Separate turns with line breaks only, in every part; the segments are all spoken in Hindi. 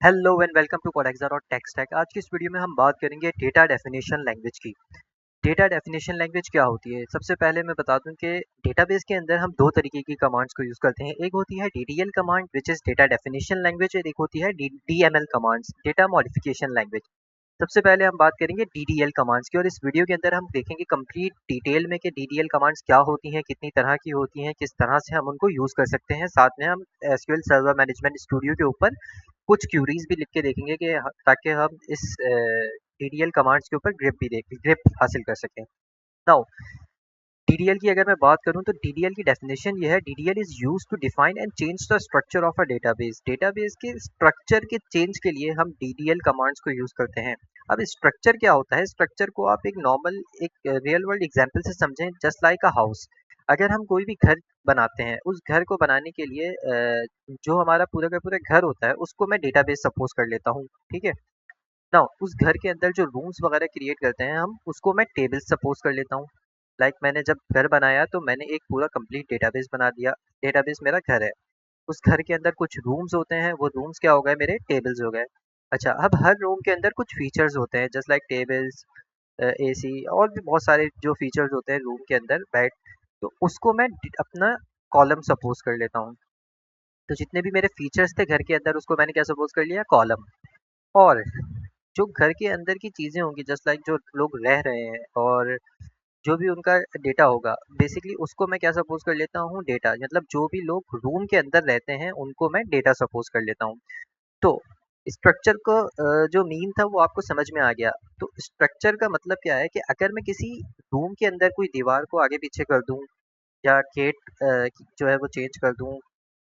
हेलो एंड वेलकम टू कोडेक्सर और टेक्सटैक। आज की इस वीडियो में हम बात करेंगे डेटा डेफिनेशन लैंग्वेज की। डेटा डेफिनेशन लैंग्वेज क्या होती है? सबसे पहले मैं बता दूं कि डेटाबेस के अंदर हम दो तरीके की कमांड्स को यूज़ करते हैं। एक होती है DDL command which is data definition language, और एक होती है DML commands, data modification language. सबसे पहले हम बात करेंगे डीडीएल कमांड्स की, और इस वीडियो के अंदर हम देखेंगे कंप्लीट डिटेल में कि डीडीएल कमांड्स क्या होती हैं, कितनी तरह की होती हैं, किस तरह से हम उनको यूज़ कर सकते हैं। साथ में हम एसक्यूएल सर्वर मैनेजमेंट स्टूडियो के ऊपर कुछ क्यूरीज भी लिख के देखेंगे कि ताकि हम इस डीडीएल कमांड्स के ऊपर ग्रिप हासिल कर सकें। नाउ डीडीएल की अगर मैं बात करूं तो डीडीएल की डेफिनेशन ये है: DDL is used to define and change the structure of a database. Database के स्ट्रक्चर के चेंज के लिए हम डीडीएल कमांड्स को यूज करते हैं। अब स्ट्रक्चर क्या होता है? स्ट्रक्चर को आप एक नॉर्मल, एक रियल वर्ल्ड एग्जांपल से समझें, जस्ट लाइक अ हाउस। अगर हम कोई भी घर बनाते हैं, उस घर को बनाने के लिए जो हमारा पूरा का पूरा घर होता है उसको मैं डेटाबेस सपोज कर लेता हूँ। ठीक है ना? उस घर के अंदर जो रूम्स वगैरह क्रिएट करते हैं हम, उसको मैं टेबल्स सपोज कर लेता हूँ। मैंने जब घर बनाया तो मैंने एक पूरा कंप्लीट डेटाबेस बना दिया। डेटाबेस मेरा घर है। उस घर के अंदर कुछ रूम्स होते हैं, वो रूम्स क्या हो गए? मेरे टेबल्स हो गए। अच्छा, अब हर रूम के अंदर कुछ फीचर्स होते हैं, जस्ट लाइक टेबल्स, एसी और भी बहुत सारे जो फीचर्स होते हैं रूम के अंदर, बेड। तो उसको मैं अपना कॉलम सपोज कर लेता हूँ। तो जितने भी मेरे फीचर्स थे घर के अंदर, उसको मैंने क्या सपोज कर लिया? कॉलम। और जो घर के अंदर की चीजें होंगी, जस्ट लाइक जो लोग रह रहे हैं और जो भी उनका डेटा होगा, बेसिकली उसको मैं क्या सपोज कर लेता हूँ? डेटा। मतलब जो भी लोग रूम के अंदर रहते हैं उनको मैं डेटा सपोज कर लेता हूँ। तो स्ट्रक्चर को जो मीन था वो आपको समझ में आ गया। तो स्ट्रक्चर का मतलब क्या है कि अगर मैं किसी रूम के अंदर कोई दीवार को आगे पीछे कर दूं, या गेट जो है वो चेंज कर दूं,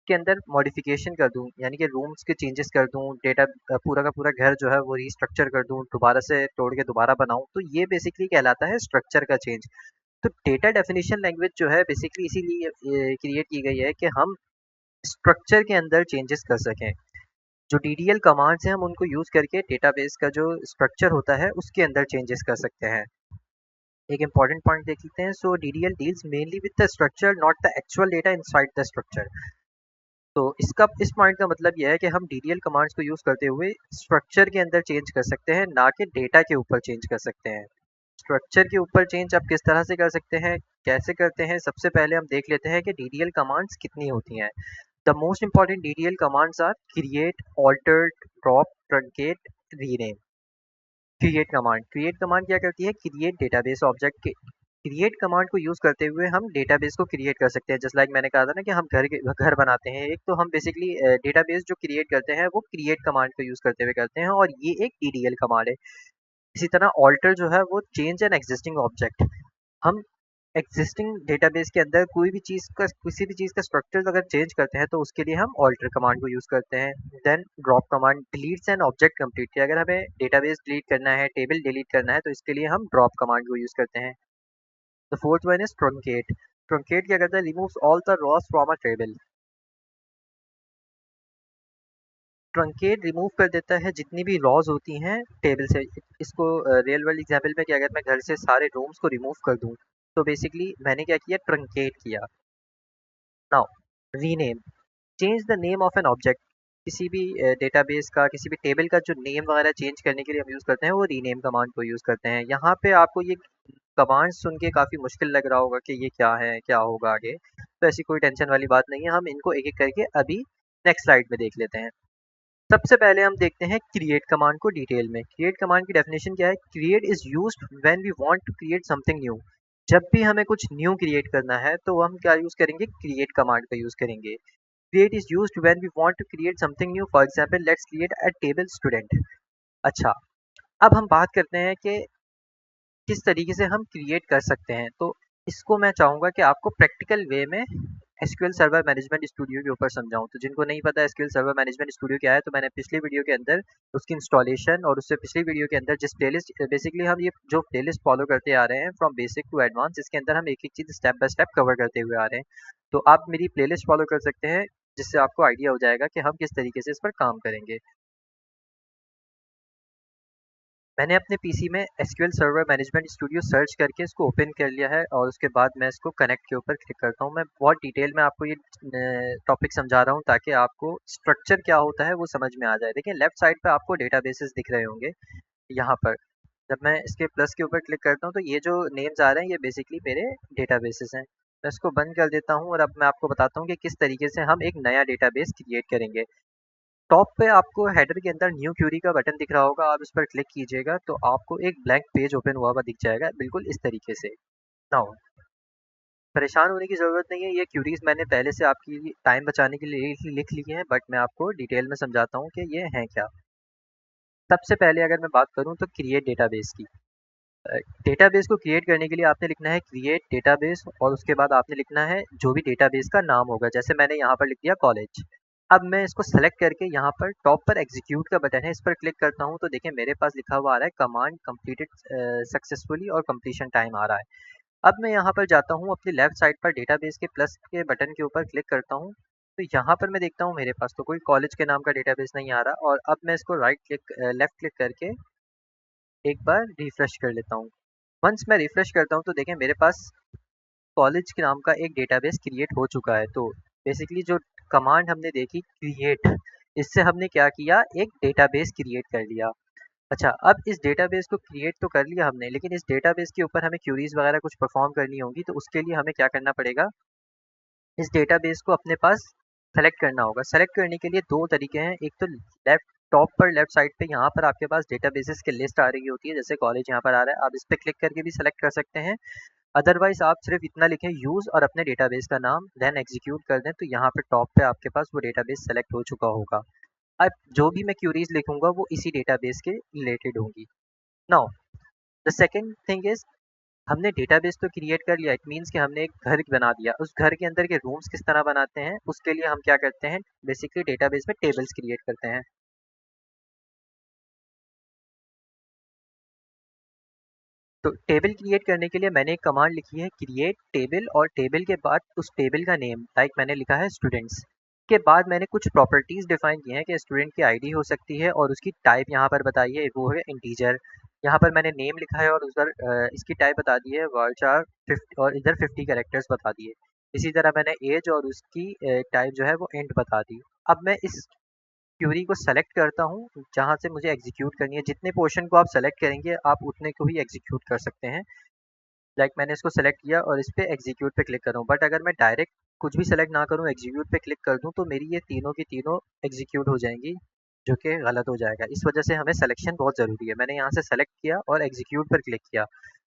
के अंदर मॉडिफिकेशन कर दूं, यानी कि रूम्स के चेंजेस कर दूं, डेटा पूरा का पूरा घर जो है वो रीस्ट्रक्चर कर दूं, दोबारा से तोड़ के दोबारा बनाऊं, तो ये बेसिकली कहलाता है स्ट्रक्चर का चेंज। तो डेटा डेफिनेशन लैंग्वेज जो है बेसिकली इसीलिए क्रिएट की गई है कि हम स्ट्रक्चर के अंदर चेंजेस कर सकें। जो डीडीएल कमांड्स हैं हम उनको यूज करके डेटाबेस का जो स्ट्रक्चर होता है उसके अंदर चेंजेस कर सकते हैं। एक इंपॉर्टेंट पॉइंट देख लेते हैं। So DDL deals mainly with the structure, not the actual data inside the structure. तो इस पॉइंट का मतलब यह है कि हम डीडीएल कमांड्स को यूज करते हुए स्ट्रक्चर के अंदर चेंज कर सकते हैं, ना कि डेटा के ऊपर चेंज कर सकते हैं। स्ट्रक्चर के ऊपर चेंज आप किस तरह से कर सकते हैं, कैसे करते हैं? सबसे पहले हम देख लेते हैं कि डीडीएल कमांड्स कितनी होती हैं। The most important DDL commands are create, alter, drop, truncate, rename. Create command क्या करती है? क्रिएट डेटाबेस ऑब्जेक्ट के। क्रिएट कमांड को यूज करते हुए हम डेटाबेस को क्रिएट कर सकते हैं। जस्ट लाइक मैंने कहा था ना कि हम घर बनाते हैं एक, तो हम बेसिकली डेटाबेस जो क्रिएट करते हैं वो क्रिएट कमांड को यूज करते हुए करते हैं, और ये एक डीडीएल कमांड है। इसी तरह ऑल्टर जो है वो चेंज एन एग्जिस्टिंग ऑब्जेक्ट। हम एग्जिस्टिंग डेटाबेस के अंदर कोई भी चीज़ का, किसी भी चीज़ का स्ट्रक्चर अगर चेंज करते हैं तो उसके लिए हम ऑल्टर कमांड को यूज़ करते हैं। Then drop command deletes an object completely. अगर हमें डेटाबेस डिलीट करना है, टेबल डिलीट करना है, तो इसके लिए हम ड्रॉप कमांड को यूज़ करते हैं। The fourth one is truncate. Truncate क्या करता है? Removes all the Ross from a table. Truncate remove कर देता है जितनी भी रॉज होती हैं टेबल से। इसको रियल वर्ल्ड एग्जाम्पल में कि अगर मैं घर से सारे रूम्स को रिमूव कर दूं, तो बेसिकली मैंने क्या किया? ट्रंकेट किया। Now rename, change the name of an object. किसी भी डेटाबेस का, किसी भी टेबल का जो नेम वगैरह चेंज करने के लिए हम यूज़ करते हैं वो रीनेम कमांड को यूज़ करते हैं। यहाँ पे आपको ये कमांड सुन के काफ़ी मुश्किल लग रहा होगा कि ये क्या है, क्या होगा आगे। तो ऐसी कोई टेंशन वाली बात नहीं है, हम इनको एक एक करके अभी नेक्स्ट स्लाइड में देख लेते हैं। सबसे पहले हम देखते हैं क्रिएट कमांड को डिटेल में। क्रिएट कमांड की डेफिनेशन क्या है? Create is used when we want to create something new. जब भी हमें कुछ न्यू क्रिएट करना है तो हम क्या यूज़ करेंगे? क्रिएट कमांड का यूज़ करेंगे। Create is used when we want to create something new. For example, let's create a table student. अच्छा, अब हम बात करते हैं कि किस तरीके से हम क्रिएट कर सकते हैं। तो इसको मैं चाहूँगा कि आपको प्रैक्टिकल वे में एसक्यूएल सर्वर मैनेजमेंट स्टूडियो के ऊपर समझाऊँ। तो जिनको नहीं पता एसक्यूएल सर्वर मैनेजमेंट स्टूडियो क्या है, तो मैंने पिछली वीडियो के अंदर उसकी इंस्टॉलेशन, और उससे पिछली वीडियो के अंदर जिस प्लेलिस्ट, बेसिकली हम ये जो प्लेलिस्ट फॉलो करते आ रहे हैं फ्रॉम बेसिक टू एडवांस, इसके अंदर हम एक एक चीज़ स्टेप बाय स्टेप कवर करते हुए आ रहे हैं। तो आप मेरी प्लेलिस्ट फॉलो कर सकते हैं, जिससे आपको आइडिया हो जाएगा कि हम किस तरीके से इस पर काम करेंगे। मैंने अपने पीसी में SQL server management studio search करके इसको ओपन कर लिया है और उसके बाद मैं इसको कनेक्ट के ऊपर क्लिक करता हूँ। मैं बहुत डिटेल में आपको ये टॉपिक समझा रहा हूँ ताकि आपको स्ट्रक्चर क्या होता है वो समझ में आ जाए। देखिए लेफ्ट साइड पे आपको डेटाबेसेस दिख रहे होंगे यहाँ पर। जब मैं इसके प्लस के ऊपर क्लिक करता हूँ तो ये जो नेम्स आ रहे हैं ये बेसिकली मेरे डेटाबेसेस हैं। मैं इसको बंद कर देता हूँ और अब मैं आपको बताता हूँ कि किस तरीके से हम एक नया डेटाबेस क्रिएट करेंगे। टॉप पे आपको हेडर के अंदर न्यू क्यूरी का बटन दिख रहा होगा, आप इस पर क्लिक कीजिएगा तो आपको एक ब्लैंक पेज ओपन हुआ हुआ दिख जाएगा बिल्कुल इस तरीके से। नाउ परेशान होने की ज़रूरत नहीं है, ये क्यूरीज मैंने पहले से आपकी टाइम बचाने के लिए लिख ली है, बट मैं आपको डिटेल में समझाता हूँ कि ये हैं क्या। सबसे पहले अगर मैं बात करूँ तो क्रिएट डेटाबेस की। डेटाबेस को क्रिएट करने के लिए आपने लिखना है क्रिएट डेटाबेस और उसके बाद आपने लिखना है जो भी डेटाबेस का नाम होगा। जैसे मैंने यहाँ पर लिख दिया कॉलेज। अब मैं इसको सेलेक्ट करके यहाँ पर टॉप पर एग्जीक्यूट का बटन है, इस पर क्लिक करता हूँ तो देखिए मेरे पास लिखा हुआ आ रहा है कमांड कंप्लीटेड सक्सेसफुली और कंप्लीशन टाइम आ रहा है। अब मैं यहाँ पर जाता हूँ अपनी लेफ्ट साइड पर डेटाबेस के प्लस के बटन के ऊपर क्लिक करता हूँ तो यहाँ पर मैं देखता हूँ मेरे पास तो कोई कॉलेज के नाम का डेटाबेस नहीं आ रहा। और अब मैं इसको लेफ्ट क्लिक करके एक बार रिफ्रेश कर लेता हूँ। वंस मैं रिफ्रेश करता हूँ तो देखें मेरे पास कॉलेज के नाम का एक डेटाबेस क्रिएट हो चुका है। तो बेसिकली जो कमांड हमने देखी क्रिएट, इससे हमने क्या किया, एक डेटाबेस क्रिएट कर लिया। अच्छा, अब इस डेटाबेस को क्रिएट तो कर लिया हमने, लेकिन इस डेटाबेस के ऊपर हमें क्यूरीज वगैरह कुछ परफॉर्म करनी होगी तो उसके लिए हमें क्या करना पड़ेगा, इस डेटाबेस को अपने पास सेलेक्ट करना होगा। सेलेक्ट करने के लिए दो तरीके हैं, एक तो लेफ्ट टॉप पर लेफ्ट साइड पे यहाँ पर आपके पास डेटाबेसेस की लिस्ट आ रही होती है, जैसे कॉलेज यहाँ पर आ रहा है, आप इस पर क्लिक करके भी सेलेक्ट कर सकते हैं। अदरवाइज आप सिर्फ इतना लिखें यूज़ और अपने डेटाबेस का नाम देन एग्जीक्यूट कर दें तो यहाँ पे टॉप पे आपके पास वो डेटाबेस सेलेक्ट हो चुका होगा। अब जो भी मैं क्यूरीज लिखूंगा वो इसी डेटाबेस के रिलेटेड होंगी। Now the second thing is, हमने डेटाबेस तो क्रिएट कर लिया, इट मीन्स कि हमने एक घर बना दिया। उस घर के अंदर के रूम्स किस तरह बनाते हैं उसके लिए हम क्या करते हैं, बेसिकली डेटाबेस में टेबल्स क्रिएट करते हैं। तो टेबल क्रिएट करने के लिए मैंने एक कमांड लिखी है क्रिएट टेबल और टेबल के बाद उस टेबल का नेम लाइक मैंने लिखा है स्टूडेंट्स। के बाद मैंने कुछ प्रॉपर्टीज डिफाइन की हैं कि स्टूडेंट की आईडी हो सकती है और उसकी टाइप यहाँ पर बताई है वो है इंटीजर। यहाँ पर मैंने नेम लिखा है और उधर इसकी टाइप बता दी है वर्चर 50 और इधर 50 कैरेक्टर्स बता दिए। इसी तरह मैंने एज और उसकी टाइप जो है वो इंट बता दी। अब मैं इस क्यूरी को सेलेक्ट करता हूँ जहाँ से मुझे एग्जीक्यूट करनी है। जितने पोर्शन को आप सेलेक्ट करेंगे आप उतने को ही एग्जीक्यूट कर सकते हैं। लाइक मैंने इसको सेलेक्ट किया और इस पे एग्जीक्यूट पे क्लिक करूँ, बट अगर मैं डायरेक्ट कुछ भी सेलेक्ट ना करूँ एग्जीक्यूट पे क्लिक कर दूँ तो मेरी ये तीनों की तीनों एग्जीक्यूट हो जाएंगी, जो कि गलत हो जाएगा। इस वजह से हमें सिलेक्शन बहुत ज़रूरी है। मैंने यहाँ से सेलेक्ट किया और एग्जीक्यूट पर क्लिक किया।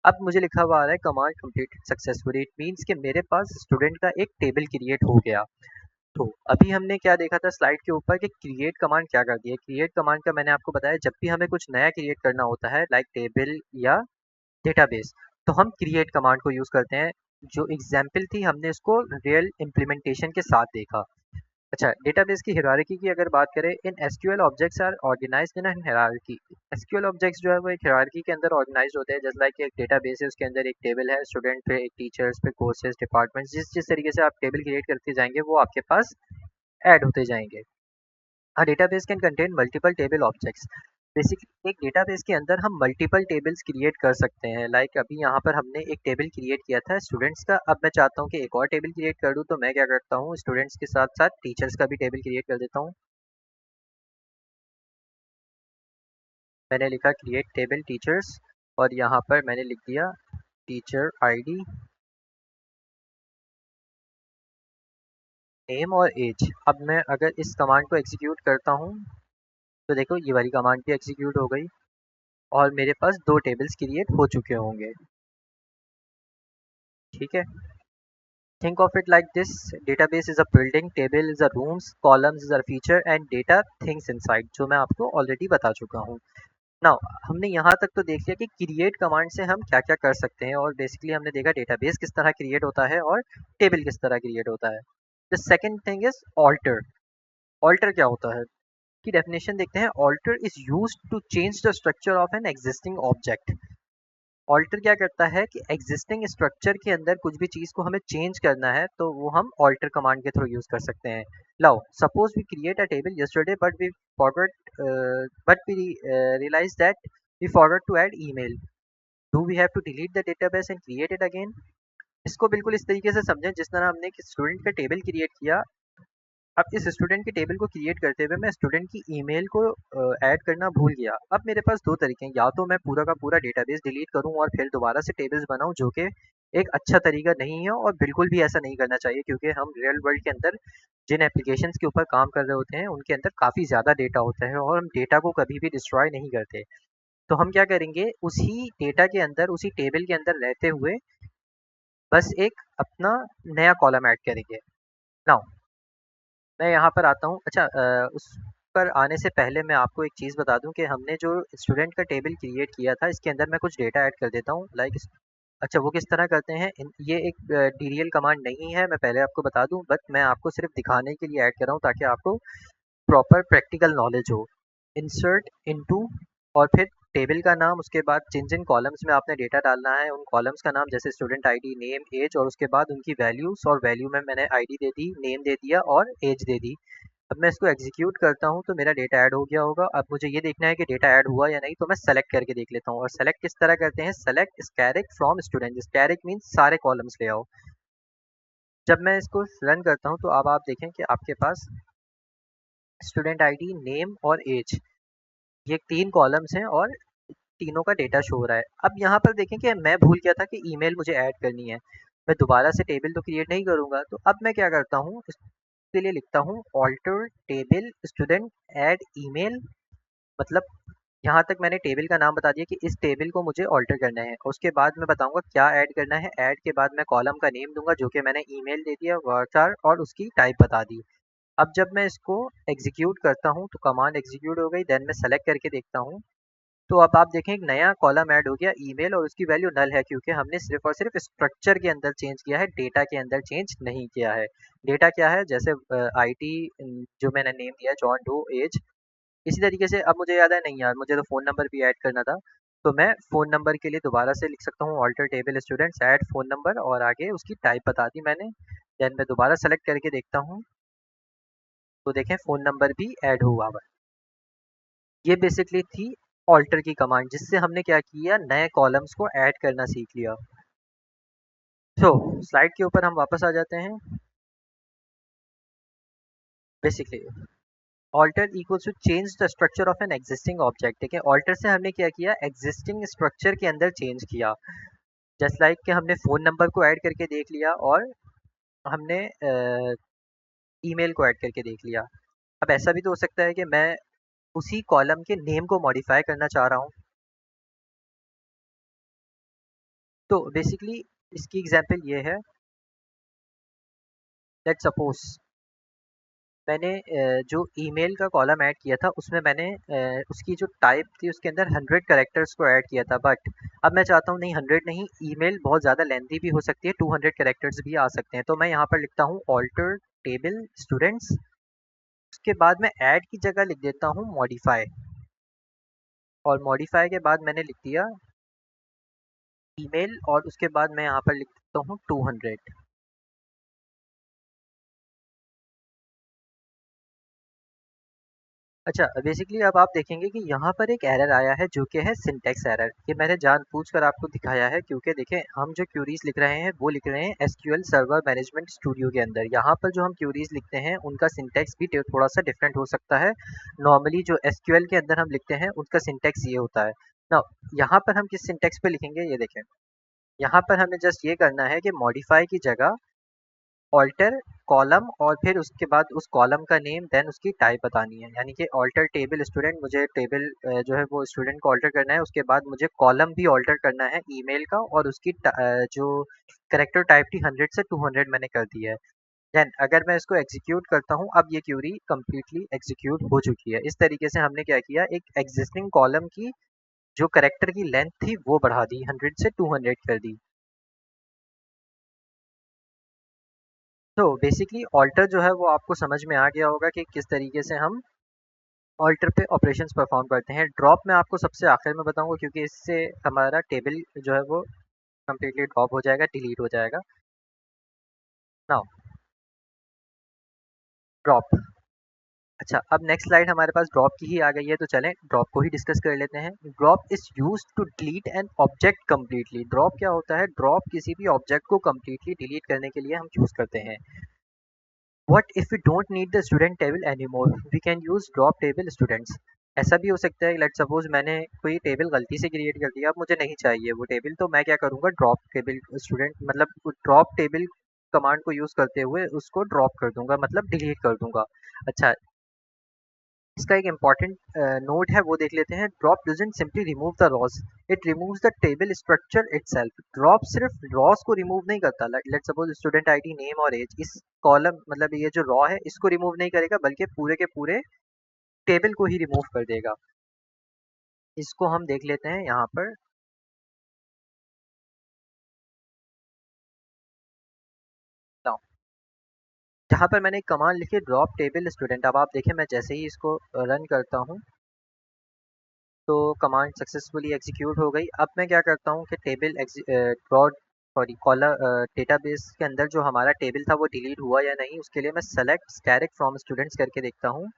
अब मुझे लिखा हुआ आ रहा है command completed successfully, it means कि मेरे पास स्टूडेंट का एक टेबल क्रिएट हो गया। तो अभी हमने क्या देखा था स्लाइड के ऊपर कि क्रिएट कमांड क्या करती है। क्रिएट कमांड का मैंने आपको बताया जब भी हमें कुछ नया क्रिएट करना होता है लाइक टेबल या डेटाबेस तो हम क्रिएट कमांड को यूज़ करते हैं। जो एग्जाम्पल थी हमने इसको रियल इम्प्लीमेंटेशन के साथ देखा। अच्छा, डेटाबेस की हायरार्की की अगर बात करें, in SQL objects are organised in an hierarchy. SQL objects जो है वो एक हायरार्की के अंदर ऑर्गेनाइज्ड होते हैं। जैसे लाइक एक डेटाबेस है उसके अंदर एक टेबल है, स्टूडेंट पे एक टीचर्स पे कोर्सेज डिपार्टमेंट्स, जिस जिस तरीके से आप टेबल क्रिएट करते जाएंगे वो आपके पास ऐड होते जाएंगे। A database can contain multiple table objects. Basically एक डेटाबेस के अंदर हम मल्टीपल टेबल्स क्रिएट कर सकते हैं। लाइक अभी यहाँ पर हमने एक टेबल क्रिएट किया था स्टूडेंट्स का, अब मैं चाहता हूँ कि एक और टेबल क्रिएट कर दूँ तो मैं क्या करता हूँ स्टूडेंट्स के साथ साथ टीचर्स का भी टेबल क्रिएट कर देता हूँ। मैंने लिखा क्रिएट टेबल टीचर्स और यहाँ पर मैंने लिख दिया टीचर आईडी, नेम और एज। अब मैं अगर इस कमांड को एग्जीक्यूट करता हूँ तो देखो ये वाली कमांड भी एग्जीक्यूट हो गई और मेरे पास दो टेबल्स क्रिएट हो चुके होंगे। ठीक है, think of it like this: database is a building, table is a rooms, columns is a feature and data things inside, जो मैं आपको ऑलरेडी बता चुका हूँ। नाउ हमने यहाँ तक तो देख लिया कि क्रिएट कमांड से हम क्या क्या कर सकते हैं और बेसिकली हमने देखा डेटाबेस किस तरह क्रिएट होता है और टेबल किस तरह क्रिएट होता है। The second thing is alter. Alter क्या होता है की डेफिनेशन देखते हैं। Alter is use to change the structure of an existing object. Alter क्या करता है कि एग्जिस्टिंग स्ट्रक्चर के अंदर कुछ भी चीज़ को हमें चेंज करना है तो वो हम ऑल्टर कमांड के थ्रू यूज़ कर सकते हैं। लाओ suppose we create a table yesterday but we forgot but we realise that we forgot to add email, do we have to delete the database and create it again. इसको बिल्कुल इस तरीके से समझें जिस तरह हमने एक स्टूडेंट का टेबल क्रिएट किया। अब इस स्टूडेंट के टेबल को क्रिएट करते हुए मैं स्टूडेंट की ईमेल को ऐड करना भूल गया। अब मेरे पास दो तरीके हैं, या तो मैं पूरा का पूरा डेटाबेस डिलीट करूं और फिर दोबारा से टेबल्स बनाऊं, जो कि एक अच्छा तरीका नहीं है और बिल्कुल भी ऐसा नहीं करना चाहिए, क्योंकि हम रियल वर्ल्ड के अंदर जिन एप्लीकेशंस के ऊपर काम कर रहे होते हैं उनके अंदर काफ़ी ज़्यादा डेटा होता है और हम डेटा को कभी भी डिस्ट्रॉय नहीं करते। तो हम क्या करेंगे, उसी डेटा के अंदर उसी टेबल के अंदर रहते हुए बस एक अपना नया कॉलम ऐड करेंगे। नाउ मैं यहाँ पर आता हूँ। अच्छा, उस पर आने से पहले मैं आपको एक चीज़ बता दूँ कि हमने जो स्टूडेंट का टेबल क्रिएट किया था इसके अंदर मैं कुछ डेटा ऐड कर देता हूँ, लाइक अच्छा वो किस तरह करते हैं, ये एक डीडीएल कमांड नहीं है, मैं पहले आपको बता दूँ, बट मैं आपको सिर्फ दिखाने के लिए ऐड कर रहा हूँ ताकि आपको प्रॉपर प्रैक्टिकल नॉलेज हो। इंसर्ट इनटू और फिर टेबल का नाम, उसके बाद जिन जिन कॉलम्स में आपने डेटा डालना है उन कॉलम्स का नाम, जैसे स्टूडेंट आईडी, नेम, एज, और उसके बाद उनकी वैल्यूज, और वैल्यू में मैंने आईडी दे दी, नेम दे दिया और एज दे दी। अब मैं इसको एग्जीक्यूट करता हूँ तो मेरा डेटा ऐड हो गया होगा। अब मुझे ये देखना है कि डेटा ऐड हुआ या नहीं, तो मैं सेलेक्ट करके देख लेता हूँ। और सेलेक्ट किस तरह करते हैं, सेलेक्ट स्कैरिक फ्रॉम स्टूडेंट, स्कैरिक मीन्स सारे कॉलम्स ले आओ। जब मैं इसको रन करता हूँ तो अब आप देखें कि आपके पास स्टूडेंट आईडी, नेम और एज, ये तीन कॉलम्स हैं और तीनों का डेटा शो हो रहा है। अब यहाँ पर देखें कि मैं भूल गया था कि ईमेल मुझे ऐड करनी है। मैं दोबारा से टेबल तो क्रिएट नहीं करूँगा, तो अब मैं क्या करता हूँ, इसके लिए लिखता हूँ alter table student add email. मतलब यहाँ तक मैंने टेबल का नाम बता दिया कि इस टेबल को मुझे ऑल्टर करना है। उसके बाद मैं बताऊंगा क्या ऐड करना है। ऐड के बाद मैं कॉलम का नेम दूंगा जो कि मैंने ईमेल दे दिया, वार्चार, और उसकी टाइप बता दी। अब जब मैं इसको एग्जीक्यूट करता हूँ तो कमांड एग्जीक्यूट हो गई, देन मैं सेलेक्ट करके देखता हूँ तो अब आप देखें एक नया कॉलम ऐड हो गया, ईमेल, और उसकी वैल्यू नल है क्योंकि हमने सिर्फ और सिर्फ स्ट्रक्चर के अंदर चेंज किया है, डेटा के अंदर चेंज नहीं किया है। डेटा क्या है, जैसे आईटी जो मैंने नेम दिया है जॉन डो, एज, इसी तरीके से। अब मुझे याद है, नहीं यार मुझे तो फ़ोन नंबर भी ऐड करना था, तो मैं फ़ोन नंबर के लिए दोबारा से लिख सकता हूँ alter table students add phone number, और आगे उसकी टाइप बता दी मैंने। देन मैं दोबारा सेलेक्ट करके देखता हूँ तो देखें फ़ोन नंबर भी ऐड हुआ हुआ है। ये बेसिकली थी ऑल्टर की कमांड, जिससे हमने क्या किया, नए कॉलम्स को ऐड करना सीख लिया। सो स्लाइड के ऊपर हम वापस आ जाते हैं। Basically alter equals to change the structure of an existing object. ठीक है, ऑल्टर से हमने क्या किया, एग्जिस्टिंग स्ट्रक्चर के अंदर चेंज किया। जस्ट लाइक कि हमने फ़ोन नंबर को ऐड करके देख लिया और हमने ईमेल को ऐड करके देख लिया। अब ऐसा भी तो हो सकता है कि मैं उसी कॉलम के नेम को मॉडिफाई करना चाह रहा हूँ। तो बेसिकली इसकी एग्जांपल ये है, लेट्स सपोज मैंने जो ईमेल का कॉलम ऐड किया था उसमें मैंने उसकी जो टाइप थी उसके अंदर 100 कैरेक्टर्स को ऐड किया था, बट अब मैं चाहता हूँ नहीं 100 नहीं, ईमेल बहुत ज़्यादा लेंथी भी हो सकती है, 200 कैरेक्टर्स भी आ सकते हैं। तो मैं यहाँ पर लिखता हूँ ऑल्टर टेबल स्टूडेंट्स, उसके बाद मैं ऐड की जगह लिख देता हूँ मॉडिफाई, और मॉडिफाई के बाद मैंने लिख दिया ईमेल, और उसके बाद मैं यहाँ पर लिख देता हूँ 200। अच्छा, बेसिकली अब आप देखेंगे कि यहाँ पर एक एरर आया है जो कि है सिंटैक्स एरर। ये मैंने जानबूझकर आपको दिखाया है क्योंकि देखें हम जो क्यूरीज लिख रहे हैं वो लिख रहे हैं एसक्यूएल सर्वर मैनेजमेंट स्टूडियो के अंदर। यहाँ पर जो हम क्यूरीज लिखते हैं उनका सिंटैक्स भी थोड़ा सा डिफरेंट हो सकता है। नॉर्मली जो एसक्यूएल के अंदर हम लिखते हैं उनका सिंटैक्स ये होता है। ना, यहाँ पर हम किस सिंटैक्स पे लिखेंगे, ये देखें। यहाँ पर हमें जस्ट ये करना है कि मॉडिफाई की जगह ऑल्टर कॉलम, और फिर उसके बाद उस कॉलम का नेम, देन उसकी टाइप बतानी है। यानी कि ऑल्टर टेबल स्टूडेंट, मुझे टेबल जो है वो स्टूडेंट को ऑल्टर करना है, उसके बाद मुझे कॉलम भी ऑल्टर करना है ईमेल का, और उसकी जो करेक्टर टाइप थी 100 से 200 मैंने कर दी है। देन अगर मैं इसको एग्जीक्यूट करता हूँ, अब ये क्यूरी कम्प्लीटली एग्जीक्यूट हो चुकी है। इस तरीके से हमने क्या किया, एक एग्जिस्टिंग कॉलम की जो करेक्टर की लेंथ थी वो बढ़ा दी, 100 से 200 कर दी। तो बेसिकली ऑल्टर जो है वो आपको समझ में आ गया होगा कि किस तरीके से हम ऑल्टर पे ऑपरेशंस परफॉर्म करते हैं। ड्रॉप मैं आपको सबसे आखिर में बताऊंगा क्योंकि इससे हमारा टेबल जो है वो कम्प्लीटली ड्रॉप हो जाएगा, डिलीट हो जाएगा। नाउ ड्रॉप, अच्छा, अब नेक्स्ट स्लाइड हमारे पास ड्रॉप की ही आ गई है, तो चलें ड्रॉप को ही डिस्कस कर लेते हैं। Drop is used to delete an object completely. Drop क्या होता है? ड्रॉप किसी भी ऑब्जेक्ट को कंप्लीटली डिलीट करने के लिए हम यूज करते हैं। What if we don't need the student table anymore, we can use drop table students. ऐसा भी हो सकता है, लेट सपोज मैंने कोई टेबल गलती से क्रिएट कर दिया, अब मुझे नहीं चाहिए वो टेबल, तो मैं क्या करूंगा, ड्रॉप टेबल स्टूडेंट मतलब ड्रॉप टेबल कमांड को यूज करते हुए उसको ड्रॉप कर दूंगा, मतलब डिलीट कर दूंगा। अच्छा, इसका एक इम्पॉर्टेंट नोट है, वो देख लेते हैं। Drop doesn't simply remove the Ross, it removes the table structure itself. Drop सिर्फ रॉस को रिमूव नहीं करता, let suppose student ID, name और एज, इस कॉलम मतलब ये जो रॉ है इसको रिमूव नहीं करेगा, बल्कि पूरे के पूरे टेबल को ही रिमूव कर देगा। इसको हम देख लेते हैं यहाँ पर। Now, जहाँ पर मैंने एक कमांड लिखी ड्रॉप टेबल स्टूडेंट, अब आप देखें मैं जैसे ही इसको रन करता हूँ तो कमांड सक्सेसफुली एग्जीक्यूट हो गई। अब मैं क्या करता हूँ कि table draw sorry collar database के अंदर जो हमारा टेबल था वो डिलीट हुआ या नहीं, उसके लिए मैं सेलेक्ट स्टैटिक फ्रॉम स्टूडेंट्स करके देखता हूँ।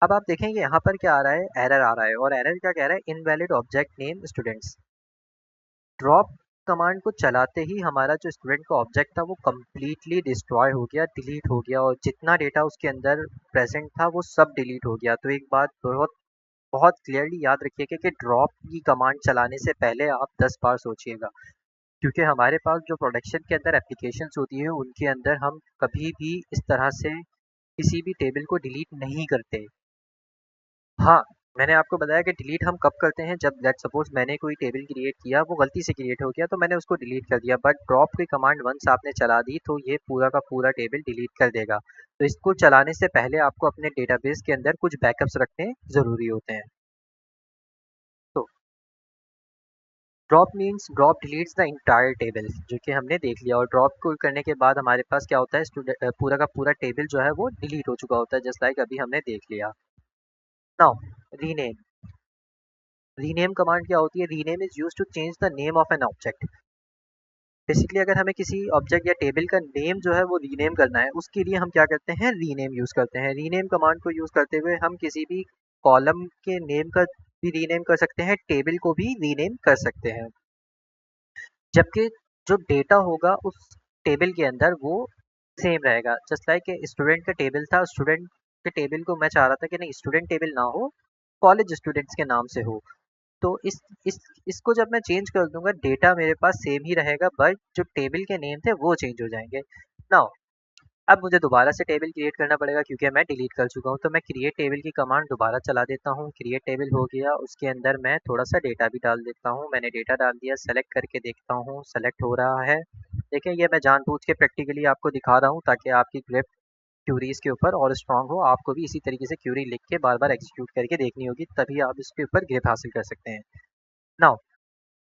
अब आप देखेंगे यहाँ पर क्या आ रहा है, एरर आ रहा है, और एरर क्या कह रहा है, invalid object name students. Drop command को चलाते ही हमारा जो स्टूडेंट का ऑब्जेक्ट था वो कम्प्लीटली डिस्ट्रॉय हो गया, डिलीट हो गया, और जितना डेटा उसके अंदर प्रेजेंट था वो सब डिलीट हो गया। तो एक बात बहुत बहुत क्लियरली याद रखिएगा कि ड्रॉप की कमांड चलाने से पहले आप 10 बार सोचिएगा, क्योंकि हमारे पास जो प्रोडक्शन के अंदर एप्लीकेशंस होती है उनके अंदर हम कभी भी इस तरह से किसी भी टेबल को डिलीट नहीं करते। हाँ, मैंने आपको बताया कि डिलीट हम कब करते हैं, जब लेट्स सपोज मैंने कोई टेबल क्रिएट किया, वो गलती से क्रिएट हो गया तो मैंने उसको डिलीट कर दिया, बट ड्रॉप की कमांड वंस आपने चला दी तो ये पूरा का पूरा टेबल डिलीट कर देगा। तो इसको चलाने से पहले आपको अपने डेटाबेस के अंदर कुछ बैकअप्स रखने ज़रूरी होते हैं। तो drop means drop deletes the entire table, जो कि हमने देख लिया, और ड्रॉप को करने के बाद हमारे पास क्या होता है, स्टूडेंट पूरा का पूरा टेबल जो है वो डिलीट हो चुका होता है, जस्ट लाइक अभी हमने देख लिया। Now rename. रीनेम कमांड क्या होती है? Rename is use to change the name of an object. Basically अगर हमें किसी ऑब्जेक्ट या टेबल का नेम जो है वो रीनेम करना है, उसके लिए हम क्या करते हैं, रीनेम यूज करते हैं। रीनेम कमांड को यूज करते हुए हम किसी भी कॉलम के नेम का भी रीनेम कर सकते हैं, टेबल को भी रीनेम कर सकते हैं, जबकि जो डेटा होगा उस टेबल के अंदर वो सेम रहेगा। जस्ट लाइक स्टूडेंट का टेबल था, स्टूडेंट के टेबल को मैं चाह रहा था कि नहीं, स्टूडेंट टेबल ना हो, कॉलेज स्टूडेंट्स के नाम से हो। तो इस इसको जब मैं चेंज कर दूंगा, डेटा मेरे पास सेम ही रहेगा, बट जो टेबल के नेम थे वो चेंज हो जाएंगे। नाउ अब मुझे दोबारा से टेबल क्रिएट करना पड़ेगा, क्योंकि मैं डिलीट कर चुका हूँ, तो मैं क्रिएट टेबल की कमांड दोबारा चला देता हूँ। क्रिएट टेबल हो गया, उसके अंदर मैं थोड़ा सा डेटा भी डाल देता हूँ। मैंने डेटा डाल दिया, सेलेक्ट करके देखता हूँ सेलेक्ट हो रहा है। देखिए ये मैं जानबूझ के प्रैक्टिकली आपको दिखा रहा हूँ ताकि आपकी ग्रिप क्यूरीज के ऊपर और स्ट्रांग हो। आपको भी इसी तरीके से क्यूरी लिख के बार बार एग्जीक्यूट करके देखनी होगी, तभी आप इसके ऊपर ग्रिप हासिल कर सकते हैं। नाउ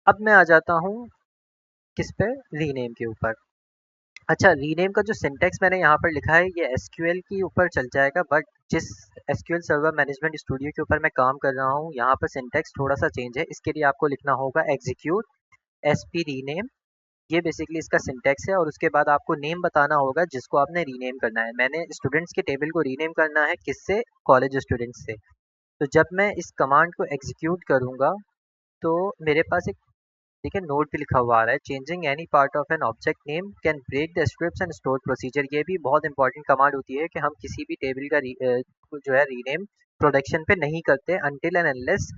अब मैं आ जाता हूँ किस पे, रीनेम के ऊपर। अच्छा, रीनेम का जो सिंटैक्स मैंने यहाँ पर लिखा है ये एसक्यूएल के ऊपर चल जाएगा, बट जिस एसक्यूएल सर्वर मैनेजमेंट स्टूडियो के ऊपर मैं काम कर रहा हूँ यहाँ पर सिंटैक्स थोड़ा सा चेंज है। इसके लिए आपको लिखना होगा एग्जीक्यूट एसपी रीनेम। ये बेसिकली इसका सिंटैक्स है, और उसके बाद आपको नेम बताना होगा जिसको आपने रीनेम करना है। मैंने स्टूडेंट्स के टेबल को रीनेम करना है किससे, कॉलेज स्टूडेंट्स से। तो जब मैं इस कमांड को एग्जीक्यूट करूँगा तो मेरे पास एक, देखिए नोट भी लिखा हुआ आ रहा है, changing any part of an object name can break the scripts and store procedure. ये भी बहुत इंपॉर्टेंट कमांड होती है कि हम किसी भी टेबल का जो है रीनेम प्रोडक्शन पे नहीं करते अनटिल एंड अनलेस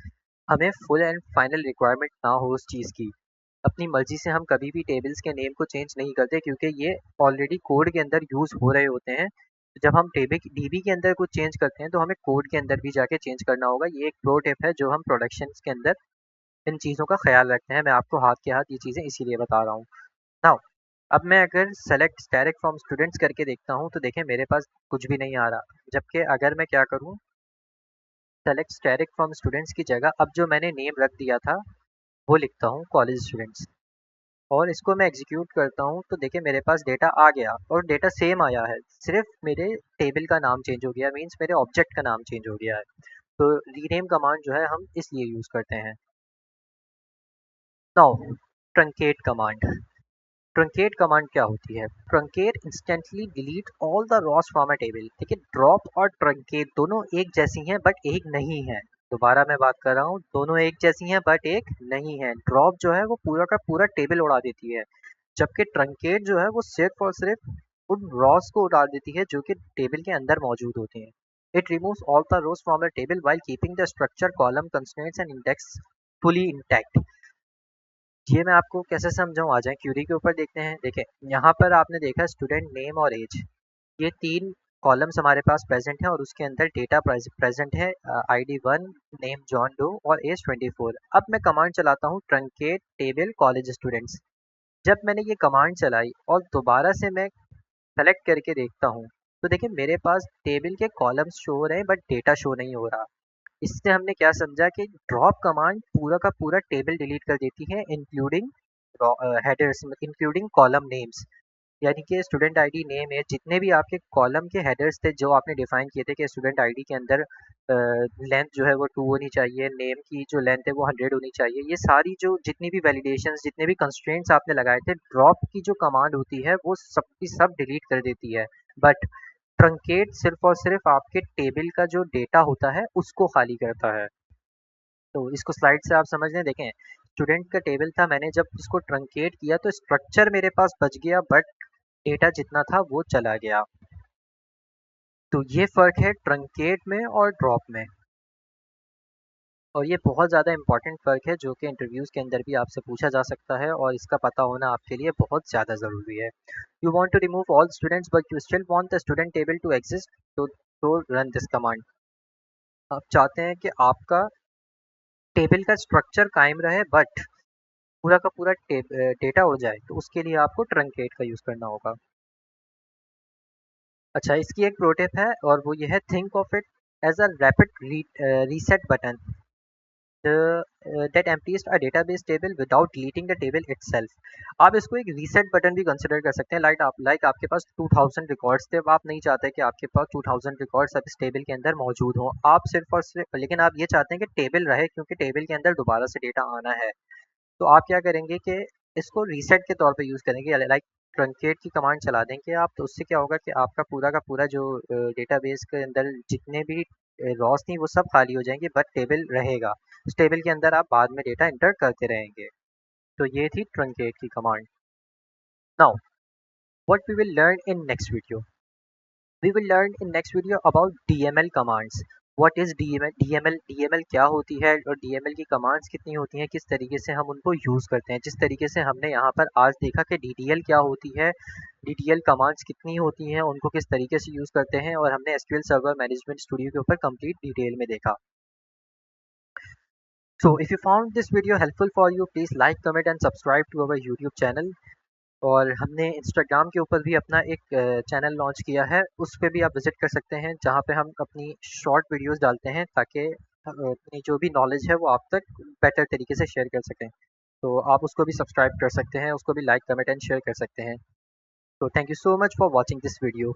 हमें फुल एंड फाइनल रिक्वायरमेंट ना हो उस चीज़ की। अपनी मर्जी से हम कभी भी टेबल्स के नेम को चेंज नहीं करते, क्योंकि ये ऑलरेडी कोड के अंदर यूज हो रहे होते हैं। जब हम टेबल डीबी के अंदर कुछ चेंज करते हैं तो हमें कोड के अंदर भी जाके चेंज करना होगा। ये एक प्रो टिप है जो हम प्रोडक्शन के अंदर इन चीज़ों का ख्याल रखते हैं। मैं आपको हाथ के हाथ ये चीज़ें इसीलिए बता रहा हूँ। नाउ अब मैं अगर सेलेक्ट स्टैटिक फ्रॉम स्टूडेंट्स करके देखता हूँ तो देखें मेरे पास कुछ भी नहीं आ रहा, जबकि अगर मैं क्या करूँ, सेलेक्ट स्टैटिक फ्रॉम स्टूडेंट्स की जगह अब जो मैंने नेम रख दिया था वो लिखता हूँ कॉलेज स्टूडेंट्स, और इसको मैं एग्जीक्यूट करता हूँ तो देखिए मेरे पास डेटा आ गया और डेटा सेम आया है, सिर्फ मेरे टेबल का नाम चेंज हो गया, मीन्स मेरे ऑब्जेक्ट का नाम चेंज हो गया है। तो रीनेम कमांड जो है हम इसलिए यूज़ करते हैं। Now truncate command. Truncate command क्या होती है? Truncate instantly delete all the Ross from a table. देखिए, ड्रॉप और ट्रंकेट दोनों एक जैसी हैं बट एक नहीं है। दोबारा मैं बात कर रहा हूँ, दोनों एक जैसी हैं बट एक नहीं है। ड्रॉप जो है वो पूरा का पूरा टेबल उड़ा देती है, जबकि ट्रंकेट जो है वो सिर्फ और सिर्फ उन रॉस को उड़ा देती है जो कि टेबल के अंदर मौजूद होते हैं। It removes all the rows from the table while keeping the structure, column, constraints and index fully intact. ये मैं आपको कैसे समझाऊँ, आ जाए क्यूरी के ऊपर देखते हैं। देखें, यहाँ पर आपने देखा स्टूडेंट नेम और एज, ये 3 कॉलम्स हमारे पास प्रेज़ेंट हैं और उसके अंदर डेटा प्रेज़ेंट है, आईडी 1, नेम जॉन डो और एज 24। अब मैं कमांड चलाता हूँ ट्रंकेट टेबल कॉलेज स्टूडेंट्स। जब मैंने ये कमांड चलाई और दोबारा से मैं सेलेक्ट करके देखता हूँ, तो देखिए मेरे पास टेबल के कॉलम्स शो हो रहे हैं बट डेटा शो नहीं हो रहा। इससे हमने क्या समझा कि ड्रॉप कमांड पूरा का पूरा टेबल डिलीट कर देती है, including headers, including column names. यानी कि स्टूडेंट आईडी, नेम है, जितने भी आपके कॉलम के हेडर्स थे जो आपने डिफाइन किए थे कि स्टूडेंट आईडी के अंदर लेंथ जो है वो 2 होनी चाहिए, नेम की जो लेंथ है वो 100 होनी चाहिए, ये सारी जो जितनी भी वैलिडेशंस, जितने भी कंस्ट्रेंट्स आपने लगाए थे, ड्रॉप की जो कमांड होती है वो सब की सब डिलीट कर देती है। बट ट्रंकेट सिर्फ और सिर्फ आपके टेबल का जो डेटा होता है उसको खाली करता है। तो इसको स्लाइड से आप समझ लें। देखें, स्टूडेंट का टेबल था, मैंने जब इसको ट्रंकेट किया तो स्ट्रक्चर मेरे पास बच गया बट डेटा जितना था वो चला गया। तो ये फ़र्क है ट्रंकेट में और ड्रॉप में, और ये बहुत ज़्यादा इंपॉर्टेंट फ़र्क है जो कि इंटरव्यूज़ के अंदर भी आपसे पूछा जा सकता है और इसका पता होना आपके लिए बहुत ज़्यादा ज़रूरी है। You want to remove all students but you still want the student table to exist, तो रन दिस कमांड। आप चाहते हैं कि आपका टेबल का स्ट्रक्चर कायम रहे बट पूरा का पूरा डेटा उड़ जाए, तो उसके लिए आपको ट्रंकेट का यूज़ करना होगा। अच्छा, इसकी एक प्रो टिप है और वो ये है, think of it as a rapid reset button that empties a database table without deleting the table itself. आप इसको एक रीसेट बटन भी कंसिडर कर सकते हैं। लाइक आपके पास 2000 रिकॉर्ड्स थे, अब आप नहीं चाहते कि आपके पास 2000 रिकॉर्ड्स अब इस टेबल के अंदर मौजूद हों, आप सिर्फ और सिर्फ, लेकिन आप ये चाहते हैं कि टेबल रहे क्योंकि टेबल के अंदर दोबारा से डेटा आना है। तो आप क्या करेंगे कि इसको रीसेट के तौर पे यूज़ करेंगे, लाइक ट्रंकेट की कमांड चला देंगे आप, तो उससे क्या होगा कि आपका पूरा का पूरा जो डेटाबेस के अंदर जितने भी रॉस थी वो सब खाली हो जाएंगे बट टेबल रहेगा। उस टेबल के अंदर आप बाद में डेटा एंटर करते रहेंगे। तो ये थी ट्रंकेट की command. Now what we will learn in next video, we will learn in next video about DML commands. What is DML? DML क्या होती है और DML की कमांड्स कितनी होती हैं, किस तरीके से हम उनको यूज़ करते हैं। जिस तरीके से हमने यहाँ पर आज देखा कि DDL क्या होती है, DDL कमांड्स कितनी होती हैं, उनको किस तरीके से यूज़ करते हैं, और हमने SQL सर्वर मैनेजमेंट स्टूडियो के ऊपर कंप्लीट डिटेल में देखा। So if you found this video helpful for you, please like, comment and subscribe to our YouTube channel. और हमने इंस्टाग्राम के ऊपर भी अपना एक चैनल लॉन्च किया है, उस पे भी आप विज़िट कर सकते हैं, जहाँ पे हम अपनी शॉर्ट वीडियोस डालते हैं ताकि अपनी जो भी नॉलेज है वो आप तक बेटर तरीके से शेयर कर सकें। तो आप उसको भी सब्सक्राइब कर सकते हैं, उसको भी लाइक, कमेंट एंड शेयर कर सकते हैं। तो thank you so much for watching this video.